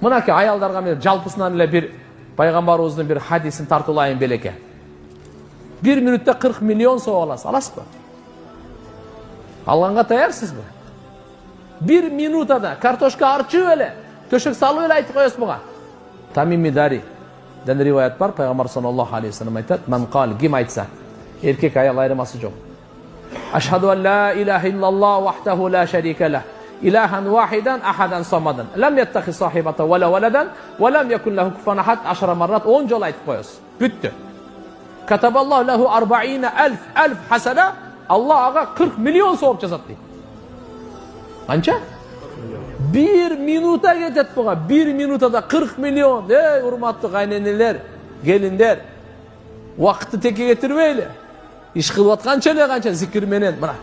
Мынакей аялдарга мен жалпысынан эле бир пайгамбарыбыздын бир хадисин тартуулайын белеке. 1 минутта 40 миллион соо аласыз. Аласызбы? Алганга таярсызбы? 1 минутада картошка арчып эле, төшөк салып эле айтып коесуз буга. Тамими Дари ден риваят бар, пайгамбар саллаллаху алейхи ва саллям айтат: "Ман кал", ким айтса, эркек аял айырмасы жок. Ашхаду ан ла илаха иллаллах вахдаху ла шарика лах. إلها واحدا أحدا صمدا لم يتخذ صاحبة ولا ولدا ولم يكن له كفوا أحد 10 مرات 10 жолу айтып коесуз. Бүттү. كتب الله له 40,000 حسنة. Allah ага 40 миллион сооп жазат дейт. Канча? 1 минута кетет буга. 1 минутада 40 миллион. Урматтуу кайненелер, келиндер. Убакытты теке кетирбейли. Иш кылып атканча эле канча зикир менен мына